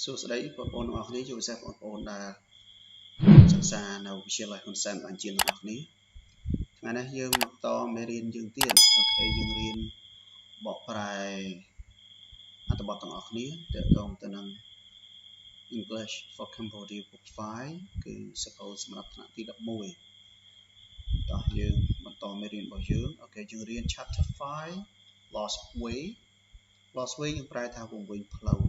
សួស្តីបងប្អូនទាំងអស់គ្នាជួបបងប្អូនដែលសិក្សានៅវិទ្យាល័យហ៊ុនសែនបានជាទាំងអស់គ្នាថ្ងៃនេះយើងមកតមេរៀនយើងទៀតអូខេយើងរៀនបកប្រែអត្ថបទទាំងអស់គ្នាទាក់ទងទៅនឹង English for Cambodia Book 5គឺសកលសម្រាប់ថ្នាក់ទី11តោះយើងបន្តមេរៀនរបស់យើងអូខេយើងរៀន Chapter 5 Lost Way យើងប្រែថាវង្វេងផ្លូវ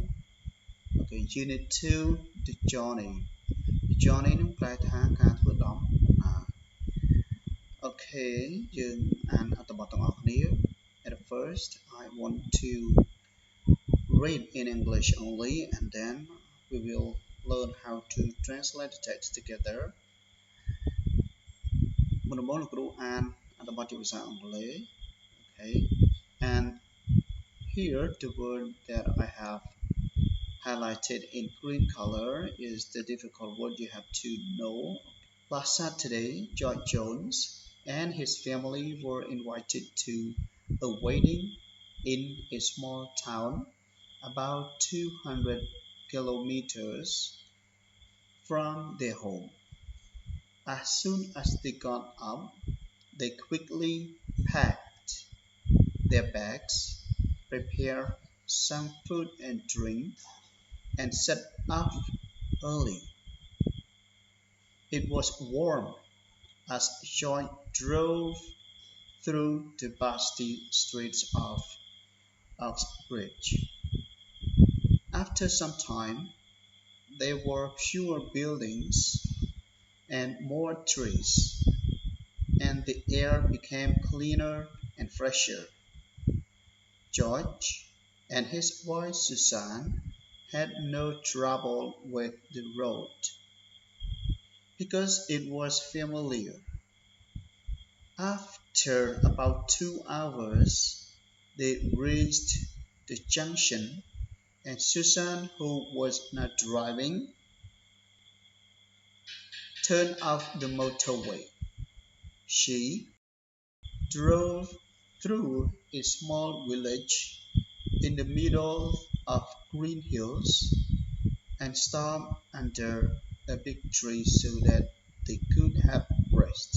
អូខេ Unit 2 The Journey នឹងប្រែថាការធ្វើដំណើរអូខេយើងអានអត្ថបទទាំងអស់គ្នា At first I want to read in English only and then we will learn how to translate the text together មុនដំបូងលោកគ្រូអានអត្ថបទជាភាសាអង់គ្លេស okay and here the word that I have highlighted in green color is the difficult word you have to know. Last Saturday, George Jones and his family were invited to a wedding in a small town about 200 kilometers from their home. As soon as they got up, they quickly packed their bags, prepared some food and drink, and set off early. It was warm as George drove through the busty streets of Uxbridge. After some time, there were fewer buildings and more trees, and the air became cleaner and fresher. George and his wife Susan had no trouble with the road because it was familiar. After about 2 hours, they reached the junction, and Susan, who was not driving, turned off the motorway. She drove through a small village in the middle of green hills and stopped under a big tree so that they could have rest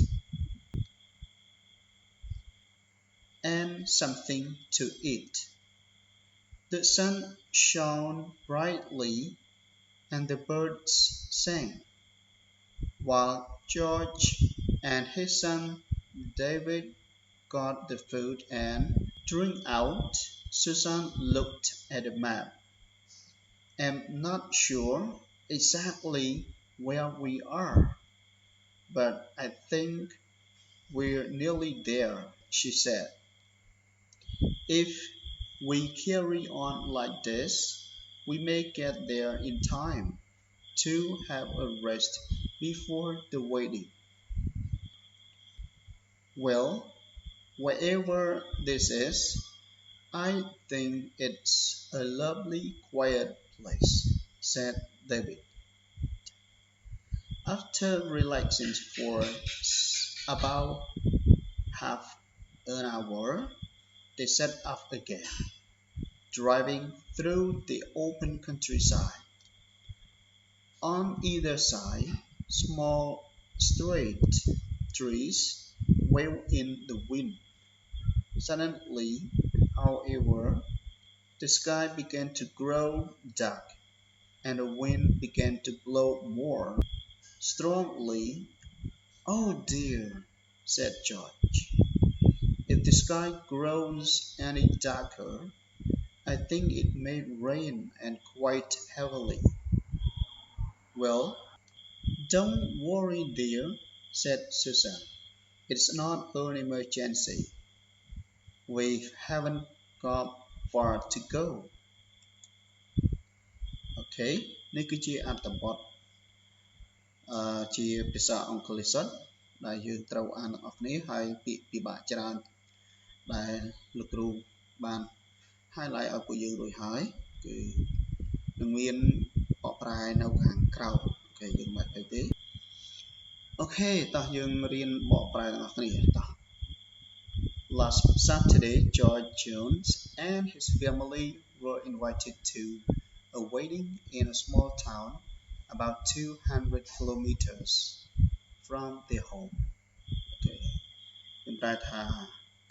and something to eat. The sun shone brightly and the birds sang, while George and his son David got the food and drink out. Susan looked at the map. I'm not sure exactly where we are, but I think we're nearly there, she said. If we carry on like this, we may get there in time to have a rest before the wedding. Well, wherever this is, I think it's a lovely quiet place, said David. After relaxing for about half an hour, they set off again, driving through the open countryside. On either side, small straight trees waved in the wind. Suddenly, however, the sky began to grow dark, and the wind began to blow more strongly. Oh dear, said George. If the sky grows any darker, I think it may rain and quite heavily. Well, don't worry, dear, said Susan. It's not an emergency. We haven't got far to go. Okay, នេះគឺជាអត្ថបទជាភាសាអង់គ្លេសសុទ្ធដែលយើងត្រូវអានទាំងអស់គ្នាហើយពាក្យពិបាកច្រើនដែលលោកគ្រូបាន highlight ឲ្យពួកយើងរួចហើយគឺនឹងមានបកប្រែនៅខាងក្រោមអូខេយើងមិនទៅទេអូខេតោះយើងរៀនបកប្រែទាំងអស់គ្នាតោះ Last Saturday, George Jones and his family were invited to awaiting in a small town about 200 kilometers from their home. Okay. ខ្ញុំប្រែថា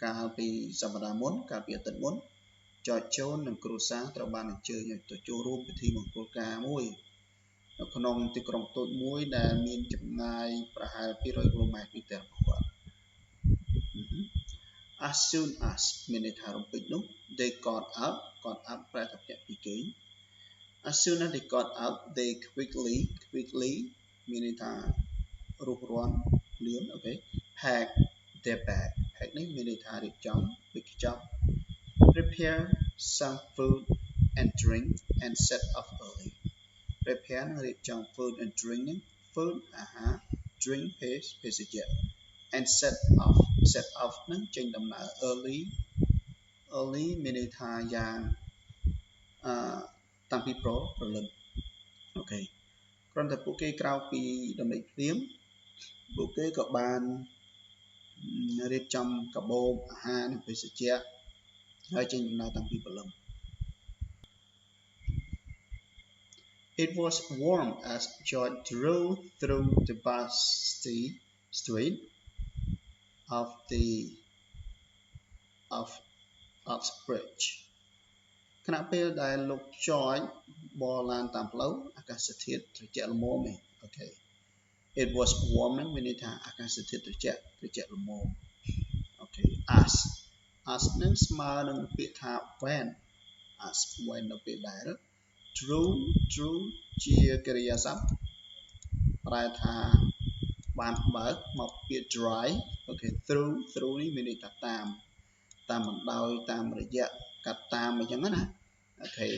កាលពីសប្តាហ៍មុនកាលពីអាទិត្យមុនចតចូលនិងគ្រួសារត្រូវបានអញ្ជើញឲ្យទៅចូលរួមពិធីមង្គលការមួយនៅក្នុងទីក្រុងតូចមួយដែលមានចម្ងាយប្រហែល200គីឡូម៉ែត្រពីផ្ទះរបស់គាត់ As soon as មានន័យថារំពេចនោះ they got up ប្រែថាភ្ញាក់ពីគេង As soon as they got up they quickly មានន័យថារុះរាន់លឿន okay pack their bag pack នេះមានន័យថារៀបចំវេចខ្ចប់ prepare some food and drink and set off early prepare នឹងរៀបចំ food and drink នឹង food អាហារ drink ភេសជ្ជៈ and set off នឹងចេញដំណើរ early មានន័យថាយ៉ាងតាំងពីព្រលឹមអូខេគ្រាន់តែពួកគេក្រោកពីដំណេកភ្លាមពួកគេក៏បានរៀបចំកាបូបអាហារនិងភេសជ្ជៈហើយចេញដំណើរតាំងពីព្រលឹម It was warm as George drove through the busty street of the Uxbridge ខណៈពេលដែលលោក George បរឡានតាមផ្លូវអាកាសធាតុត្រជាក់ល្មមអូខេ It was warm នឹងមានន័យថាអាកាសធាតុត្រជាក់ល្មមអូខេ as នឹងស្មើនឹងពាក្យថា when នៅពេលដែល drove ជាកិរិយាសព្ទប្រែថាបានបើកមកពាក្យ drive អូខេ through នេះមានន័យថាតាមបណ្ដោយតាមរយៈកាត់តាមអញ្ចឹងណាអូខេ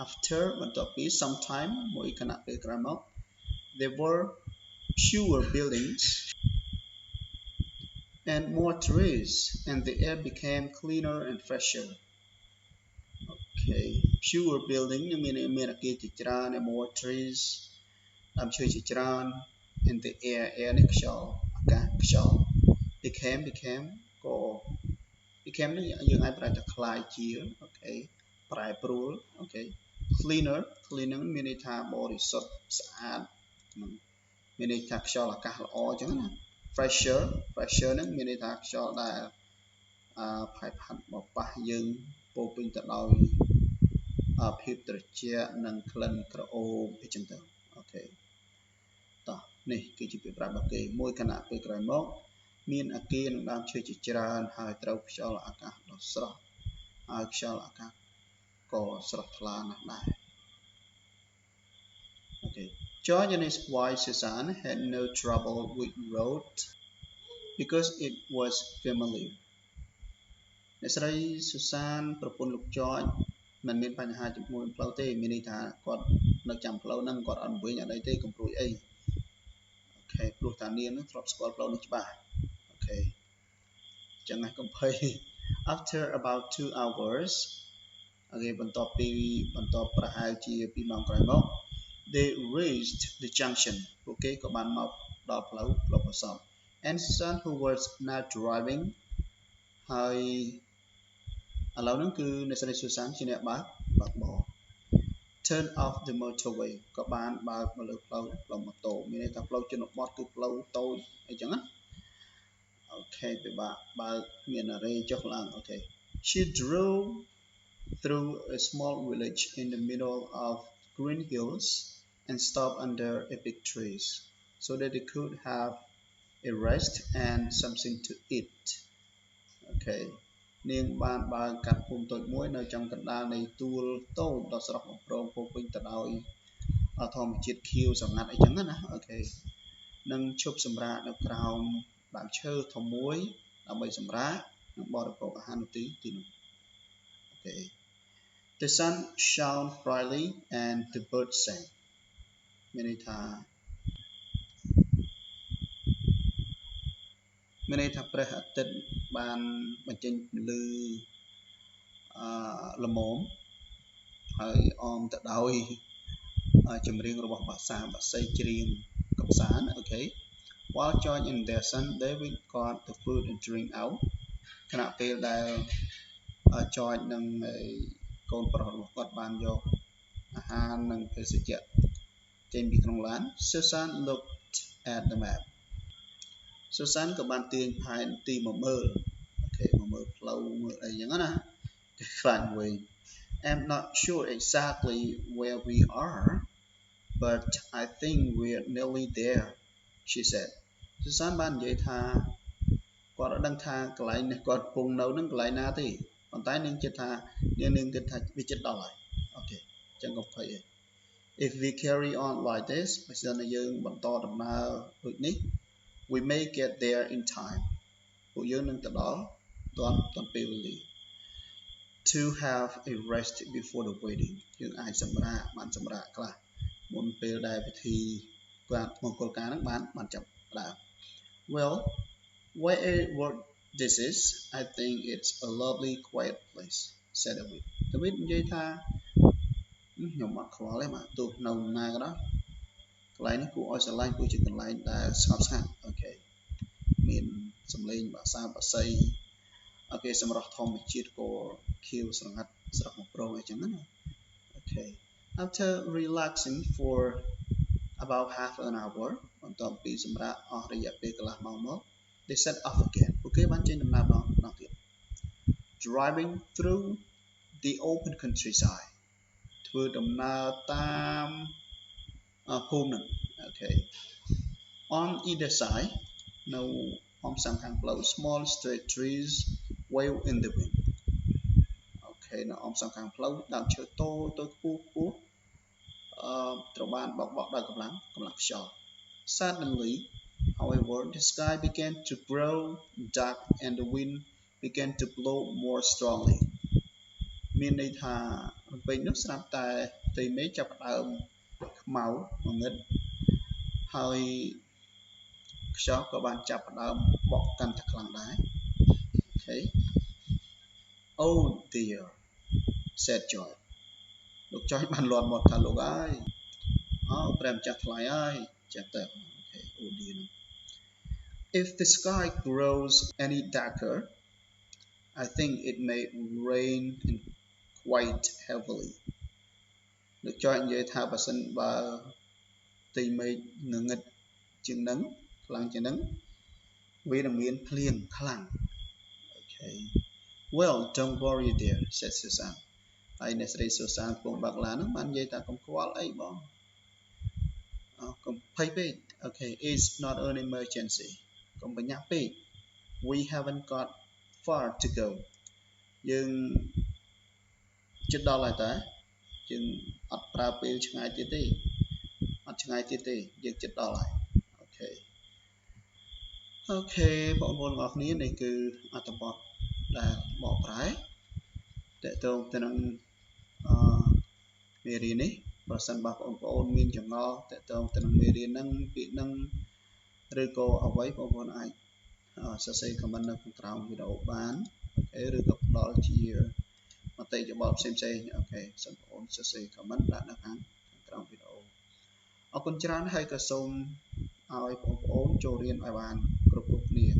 Afterបន្ទាប់ពី some time មួយខណៈពេលក្រោយមក there were fewer buildings and more trees and the air became cleaner and fresher okay fewer building មានអគារជាច្រើន and more trees ដើមឈើជាច្រើន and the air នេះខ្យល់អាកាសខ្យល់ became ក៏ became នេះយើងអាចប្រែថាคล้ายជាអូខេប្រែប្រួលអូខេ cleaner មានន័យថាបរិសុទ្ធស្អាតមានន័យថាខ្យល់អាកាសល្អអញ្ចឹងណា fresher នឹងមានន័យថាខ្យល់ដែលផាយផាត់មកប៉ះយើងពោពេញទៅដោយភាពត្រជាក់និងក្លិនក្រអូបអញ្ចឹងទៅអូខេតោះនេះគឺជាពាក្យប្រាប់របស់គេមួយខណៈពេលក្រោយមកមានអគារនិងដើមឈើជាច្រើនហើយត្រូវខ្យល់អាកាសដ៏ស្រស់ហើយខ្យល់អាកាសក៏ស្រស់ថ្លាណាស់ដែរអូខេ George and his wife Susan had no trouble with road because it was familiar អ្នកស្រី Susan ប្រពន្ធលោក George មិនមានបញ្ហាជាមួយផ្លូវទេមានន័យថាគាត់នៅចាំផ្លូវហ្នឹងគាត់អត់វិញអត់អីទេកុំព្រួយអីអូខេព្រោះតានាងហ្នឹងធ្លាប់ស្គាល់ផ្លូវនេះច្បាស់អូខេចឹងណាកុំភ័យ After about 2 hours អូខេបន្ទាប់ប្រហែលជា2ម៉ោងក្រោយមក they reached the junction ពួកគេក៏បានមកដល់ផ្លូវប្រសព and Susan who was now driving ហើយឥឡូវហ្នឹងគឺអ្នកស្រី Susan ជាអ្នកបើកបរ turn off the motorway ក៏បានបើកមកលើផ្លូវម៉ូតូមានន័យថាផ្លូវជនបទគឺផ្លូវតូចអីចឹងណាអូខេពិបាកបើកមានរ៉េចុះឡើងអូខេ She drove through a small village in the middle of green hills and stopped under a big trees so that they could have a rest and something to eat អូខេនាងបានបើកកាត់ភូមិតូចមួយនៅចំកណ្ដាលនៃទួលតូចដ៏ស្រស់បំព្រងពោពេញទៅដោយធម្មជាតិខៀវស្រងាត់អីចឹងណាអូខេនឹងឈប់សម្រាកនៅក្រោមដើមឈើធំមួយដើម្បីសម្រាកនិងបរិភោគអាហារនៅទីនោះអូខេ The sun shone brightly and the birds sang មានន័យថាព្រះអាទិត្យបានបញ្ចេញពន្លឺល្មមហើយអមទៅដោយចម្រៀងរបស់បក្សីច្រៀងកំសាន្តអូខេ While George and their son David got the food and drink out ខណៈពេលដែលចយនឹងកូនប្រុសរបស់គាត់បានយកអាហារនិងភេសជ្ជៈចេញពីក្នុងឡាន Susan looked at the map Susan ក៏បានទាញផែនទីមកមើលអូខេមកមើលផ្លូវមើលអីចឹងណាខ្លាចវិញ I'm not sure exactly where we are but I think we're nearly there she said Susan បាននិយាយថាគាត់អត់ដឹងថាកន្លែងនេះគាត់កំពុងនៅនឹងកន្លែងណាទេប៉ុន្តែនាងគិតថានាងគិតថាវាជិតដល់ហើយអូខេចឹងកុំភ័យទេ if we carry on like this បើសិនជាយើងបន្តដំណើរដូចនេះ we may get there in time ពួកយើងនឹងទៅដល់ទាន់ពេលវេលា to have a rest before the wedding យើងអាចសម្រាកបានសម្រាកខ្លះមុនពេលដែលពិធីមង្គលការនឹងបានចាប់ផ្ដើម well wherever this is I think it's a lovely quiet place said David និយាយថាខ្ញុំអត់ខ្វល់ទេបាទទោះនៅណាក៏ដោយកន្លែងនេះគួរឲ្យស្រឡាញ់គឺជាកន្លែងដែលស្ងប់ស្ងាត់អូខេមានសំឡេងភាសាភាសាអូខេសម្រាប់ធម្មជាតិក៏ខៀវស្រងាត់ស្រស់បំព្រងអីចឹងណាអូខេ after relaxing for about half an hour បន្ទាប់ពីសម្រាកអស់រយៈពេលកន្លះម៉ោងមក they set off again ពួកគេបានចេញដំណើរម្ដងទៀត driving through the open countryside ធ្វើដំណើរតាមភូមិនឹងអូខេ on either side នៅអមសាំខាងផ្លូវ small straight trees wave in the wind អូខេនៅអមសាំខាងផ្លូវដើមឈើតូចខ្ពស់ត្រូវបានបក់ដោយកម្លាំងខ្យល់ suddenly however the sky began to grow dark and the wind began to blow more strongly មានន័យថាពេលនោះស្រាប់តែផ្ទៃមេឃចាប់ផ្ដើមខ្មៅងងឹតហើយខ្យល់ក៏បានចាប់ផ្ដើមបក់កាន់តែខ្លាំងដែរអូខេ Oh dear said Joy លោក Joy បានលាន់មាត់ថាលោកអើយព្រះម្ចាស់ថ្លៃអើយចេះតែអូខេ Oh dear If the sky grows any darker I think it may rain quite heavily លោក Joy និយាយថាបើសិនបើផ្ទៃមេឃងងឹតជាងនឹងខ្លាំងជាងនឹងវានឹងមានភ្លៀងខ្លាំងអូខេ Well don't worry dear said Susan ហើយអ្នកស្រី Susan កំពុងបើកឡានហ្នឹងបាននិយាយថាកុំខ្វល់អីបងកុំភ័យពេកអូខេ It's not an emergency កុំប្រញាប់ពេក We haven't got far to go យើងជិតដល់ហើយតើយើងអត់ប្រើពេលឆ្ងាយទៀតទេអត់ឆ្ងាយទៀតទេយើងជិតដល់ហើយអូខេបងប្អូនទាំងអស់គ្នានេះគឺអត្ថបទដែលបកប្រែតកតងទៅនឹងមេរៀននេះបើសិនបើបងប្អូនមានចម្ងល់តកតងទៅនឹងមេរៀនហ្នឹងពាក្យហ្នឹងឬក៏អ្វីបងប្អូនអាចសរសេរ comment នៅខាងក្រោមវីដេអូបានអូខេឬក៏ផ្ដល់ជាមតិយោបល់ផ្សេងអូខេសូមបងប្អូនសរសេរ comment ដាក់នៅខាងក្រោមវីដេអូអរគុណច្រើនហើយក៏សូមឲ្យបងប្អូនចូលរៀនឲ្យបានគ្រប់គ្នា